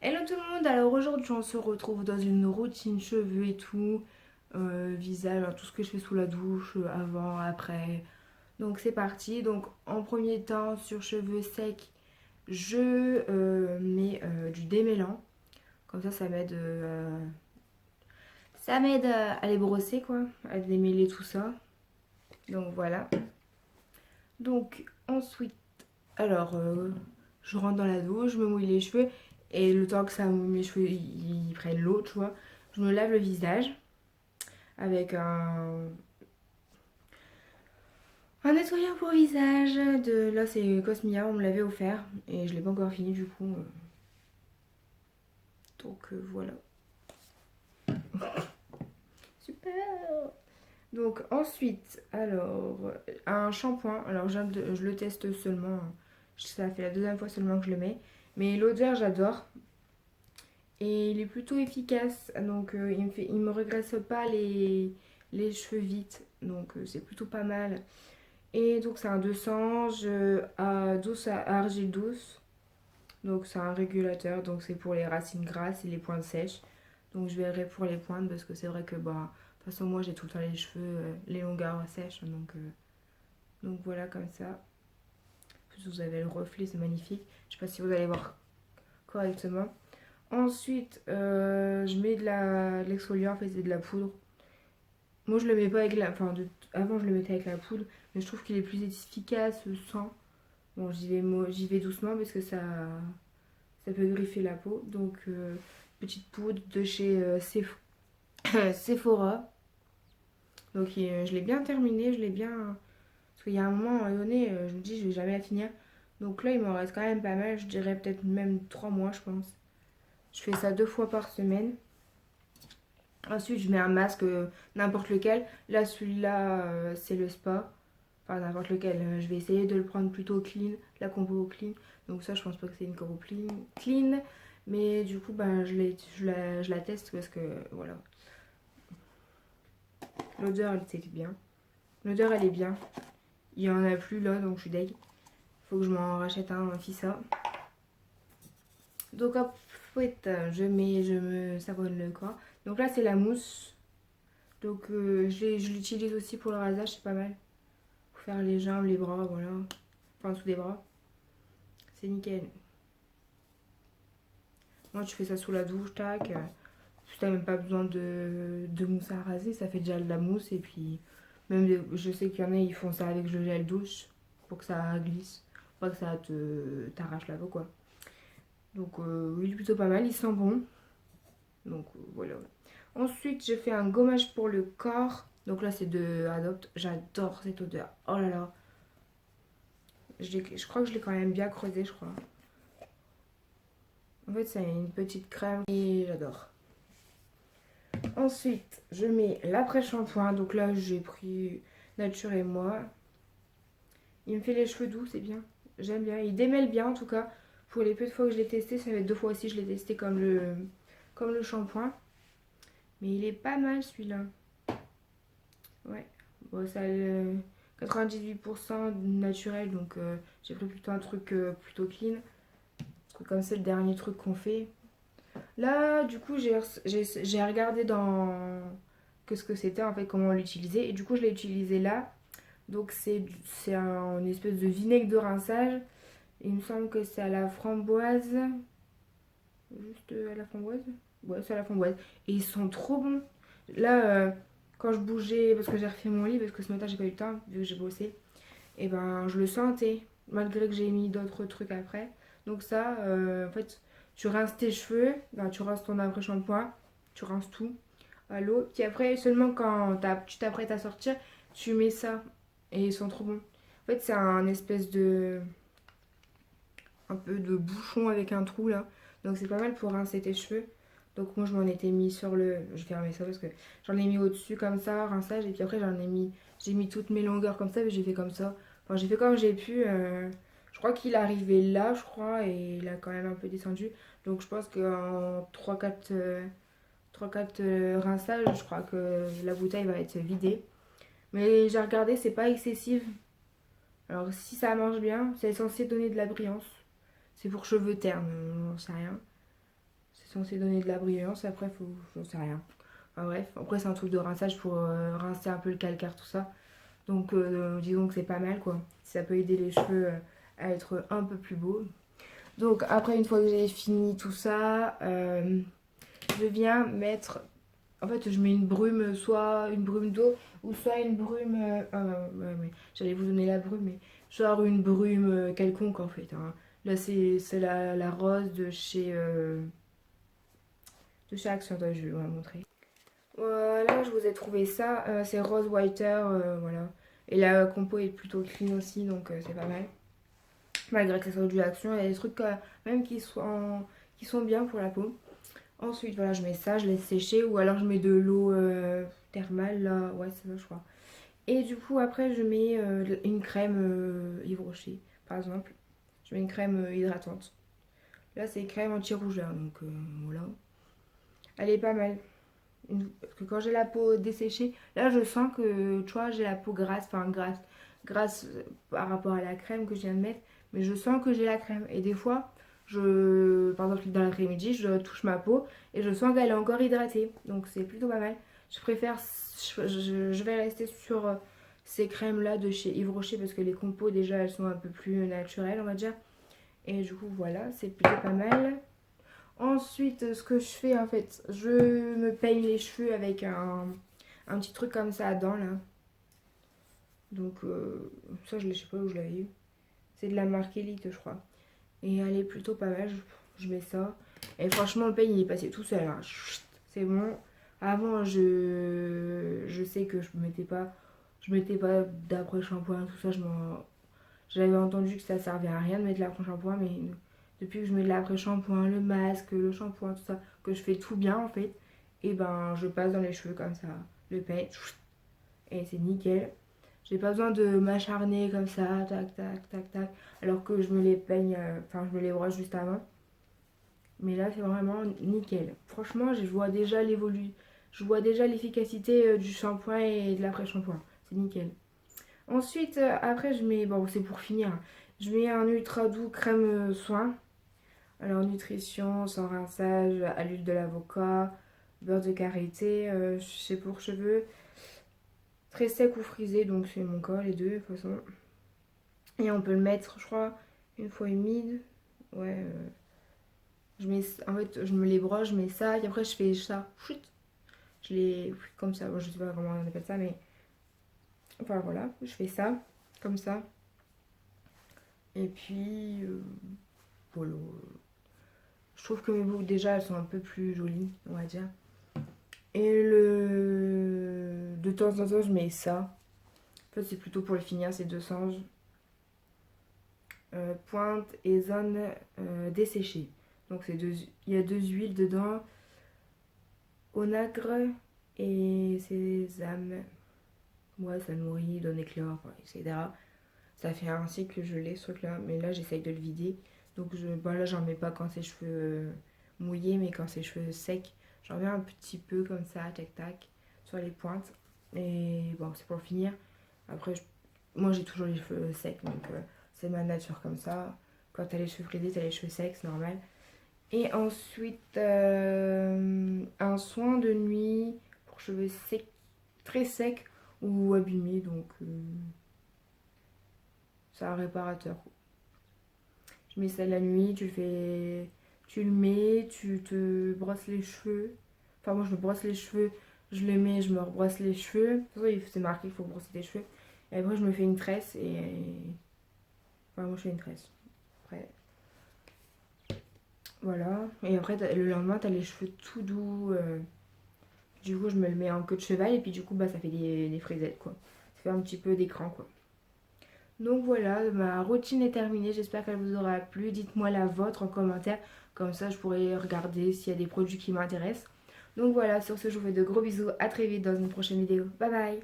Hello tout le monde, alors aujourd'hui on se retrouve dans une routine cheveux et tout, visage, tout ce que je fais sous la douche, avant, après. Donc c'est parti, donc en premier temps sur cheveux secs, je mets du démêlant, comme ça m'aide à les brosser quoi, à démêler tout ça. Donc voilà. Donc ensuite, alors je rentre dans la douche, je me mouille les cheveux et le temps que mes cheveux ils prennent l'eau, tu vois, je me lave le visage avec un nettoyant pour visage de là c'est Cosmia, on me l'avait offert et je l'ai pas encore fini du coup. Donc voilà. Super. Donc ensuite, alors un shampoing, alors je le teste seulement, hein. Ça fait la deuxième fois seulement que je le mets, mais l'odeur j'adore. Et il est plutôt efficace, donc il me regresse pas les cheveux vite, donc c'est plutôt pas mal. Et donc c'est un de sange à argile douce, donc c'est un régulateur, donc c'est pour les racines grasses et les pointes sèches. Donc je verrai pour les pointes parce que c'est vrai que bah, de toute façon moi j'ai tout le temps les cheveux, les longueurs sèches, donc voilà comme ça. En plus vous avez le reflet, c'est magnifique. Je sais pas si vous allez voir correctement. Ensuite, je mets de l'exfoliant, en fait c'est de la poudre. Moi je le mets pas avec la... Enfin, avant je le mettais avec la poudre, mais je trouve qu'il est plus efficace sans. Bon, j'y vais doucement parce que ça peut griffer la peau. Donc, petite poudre de chez Sephora. Donc, je l'ai bien terminé, je l'ai bien... Parce qu'il y a un moment donné, je me dis je vais jamais la finir. Donc là, il m'en reste quand même pas mal, je dirais peut-être même 3 mois, je pense. Je fais ça 2 fois par semaine. Ensuite, je mets un masque, n'importe lequel. Là, celui-là, c'est le spa. Enfin, n'importe lequel. Je vais essayer de le prendre plutôt clean, la compo clean. Donc ça, je pense pas que c'est une compo clean. Mais du coup, ben, je la teste parce que, voilà. L'odeur, elle c'est bien. L'odeur, elle est bien. Il y en a plus là, donc je suis deg. Faut que je m'en rachète un Fissa. Donc hop, je me savonne le corps. Donc là, c'est la mousse. Donc je l'utilise aussi pour le rasage, c'est pas mal. Pour faire les jambes, les bras, voilà. Enfin, dessous des bras. C'est nickel. Moi, tu fais ça sous la douche, tac. T'as même pas besoin de mousse à raser, ça fait déjà de la mousse. Et puis, même je sais qu'il y en a, ils font ça avec le gel douche pour que ça glisse. Pas que ça t'arrache la peau, quoi. Donc, oui, il est plutôt pas mal, il sent bon. Donc, voilà. Ensuite, je fais un gommage pour le corps. Donc là, c'est de Adopt. J'adore cette odeur. Oh là là. Je crois que je l'ai quand même bien creusé, je crois. En fait, c'est une petite crème et j'adore. Ensuite, je mets l'après-shampoing. Donc là, j'ai pris Nature et Moi. Il me fait les cheveux doux, c'est bien. J'aime bien. Il démêle bien en tout cas. Pour les peu de fois que je l'ai testé, ça fait 2 fois aussi que je l'ai testé comme le shampoing. Mais il est pas mal celui-là. Ouais. Bon, ça le 98% naturel, donc j'ai pris plutôt un truc plutôt clean. Comme c'est le dernier truc qu'on fait. Là, du coup, j'ai regardé dans que ce que c'était en fait, comment l'utiliser. Et du coup, je l'ai utilisé là. Donc, c'est une espèce de vinaigre de rinçage. Il me semble que c'est à la framboise. Juste à la framboise. Ouais, c'est à la framboise. Et ils sont trop bons. Là, quand je bougeais, parce que j'ai refait mon lit, parce que ce matin, j'ai pas eu le temps, vu que j'ai bossé. Et ben, je le sentais. Malgré que j'ai mis d'autres trucs après. Donc, ça, en fait, tu rinces tes cheveux. Ben, tu rinces ton après-shampoing. Tu rinces tout à l'eau. Puis après, seulement quand tu t'apprêtes à sortir, tu mets ça. Et ils sont trop bons. En fait, c'est un espèce de. Un peu de bouchon avec un trou là. Donc, c'est pas mal pour rincer tes cheveux. Donc, moi, je m'en étais mis sur le. Je vais fermer ça parce que j'en ai mis au-dessus comme ça, rinçage. Et puis après, j'en ai mis. J'ai mis toutes mes longueurs comme ça. Mais j'ai fait comme ça. Enfin, j'ai fait comme j'ai pu. Je crois qu'il arrivait là, je crois. Et il a quand même un peu descendu. Donc, je pense qu'en 3-4 rinçages, je crois que la bouteille va être vidée. Mais j'ai regardé, c'est pas excessif. Alors si ça marche bien, c'est censé donner de la brillance. C'est pour cheveux ternes, j'en sais rien. C'est censé donner de la brillance. Après, j'en sais rien. Enfin bref, après c'est un truc de rinçage pour rincer un peu le calcaire, tout ça. Donc disons que c'est pas mal quoi. Ça peut aider les cheveux à être un peu plus beaux. Donc après une fois que j'ai fini tout ça, je viens mettre... En fait je mets une brume, soit une brume d'eau ou soit une brume... ouais, mais j'allais vous donner la brume, mais genre une brume quelconque en fait. Hein. Là c'est la rose de chez Action, je vais vous la montrer. Voilà, je vous ai trouvé ça. C'est Rose Whiter, voilà. Et la compo est plutôt clean aussi, donc c'est pas mal. Malgré que ça soit du action, il y a des trucs même qui sont bien pour la peau. Ensuite, voilà, je mets ça, je laisse sécher. Ou alors je mets de l'eau thermale, là. Ouais, c'est ça, je crois. Et du coup, après, je mets une crème Yves Rocher, par exemple. Je mets une crème hydratante. Là, c'est crème anti-rougeur, donc voilà. Elle est pas mal. Parce que quand j'ai la peau desséchée, là je sens que tu vois j'ai la peau grasse, enfin grasse par rapport à la crème que je viens de mettre, mais je sens que j'ai la crème. Et des fois, par exemple dans l'après-midi, je touche ma peau et je sens qu'elle est encore hydratée. Donc c'est plutôt pas mal. Je préfère, je vais rester sur ces crèmes là de chez Yves Rocher parce que les compos déjà elles sont un peu plus naturelles on va dire. Et du coup voilà, c'est plutôt pas mal. Ensuite, ce que je fais en fait, je me peigne les cheveux avec un petit truc comme ça dedans là. Donc ça, je sais pas où je l'avais eu. C'est de la marque Elite, je crois. Et elle est plutôt pas mal. Je mets ça. Et franchement, le peigne il est passé tout seul. Hein. C'est bon. Avant, je sais que je mettais pas d'après-shampoing, tout ça. J'avais entendu que ça servait à rien de mettre l'après-shampoing, mais depuis que je mets de l'après-shampoing, le masque, le shampoing, tout ça, que je fais tout bien en fait, et ben je passe dans les cheveux comme ça, le peigne, et c'est nickel. J'ai pas besoin de m'acharner comme ça, tac, tac, tac, tac, alors que je me les peigne, enfin je me les brosse juste avant. Mais là c'est vraiment nickel. Franchement, je vois déjà l'efficacité du shampoing et de l'après-shampoing. C'est nickel. Ensuite, après, je mets, bon, c'est pour finir, je mets un ultra doux crème soin. Alors, nutrition, sans rinçage, à l'huile de l'avocat, beurre de karité, c'est pour cheveux très secs ou frisés, donc c'est mon cas, les deux, de toute façon. Et on peut le mettre, je crois, une fois humide. Ouais, en fait, je me les broche, je mets ça, et après, je fais ça, chut, je les, comme ça, bon, je sais pas comment on appelle ça, mais enfin voilà, je fais ça, comme ça. Et puis, voilà. Je trouve que mes boucles déjà elles sont un peu plus jolies, on va dire. Et de temps en temps je mets ça. En fait c'est plutôt pour le finir, c'est deux singes. Pointe et zone desséchée. Donc il y a deux huiles dedans. Onagre et sésame. Ouais, ça nourrit, donne éclat, etc. Ça fait un cycle que je l'ai ce truc là, mais là j'essaye de le vider. Donc là j'en mets pas quand c'est cheveux mouillés, mais quand c'est cheveux secs, j'en mets un petit peu comme ça, tac tac, sur les pointes. Et bon, c'est pour finir. Après, moi j'ai toujours les cheveux secs, donc c'est ma nature comme ça. Quand t'as les cheveux frisés, t'as les cheveux secs, c'est normal. Et ensuite, un soin de nuit pour cheveux secs, très secs ou abîmés, donc c'est un réparateur. Je mets ça la nuit, tu le mets, tu te brosses les cheveux. Enfin moi je me brosse les cheveux, je le mets, je me rebrosse les cheveux. De toute façon c'est marqué qu'il faut brosser tes cheveux. Et après je me fais une tresse et... Enfin moi je fais une tresse. Après voilà. Et après le lendemain t'as les cheveux tout doux. Du coup je me le mets en queue de cheval et puis du coup bah ça fait des frisettes quoi. Ça fait un petit peu d'écran quoi. Donc voilà, ma routine est terminée, j'espère qu'elle vous aura plu. Dites-moi la vôtre en commentaire, comme ça je pourrai regarder s'il y a des produits qui m'intéressent. Donc voilà, sur ce je vous fais de gros bisous, à très vite dans une prochaine vidéo. Bye bye.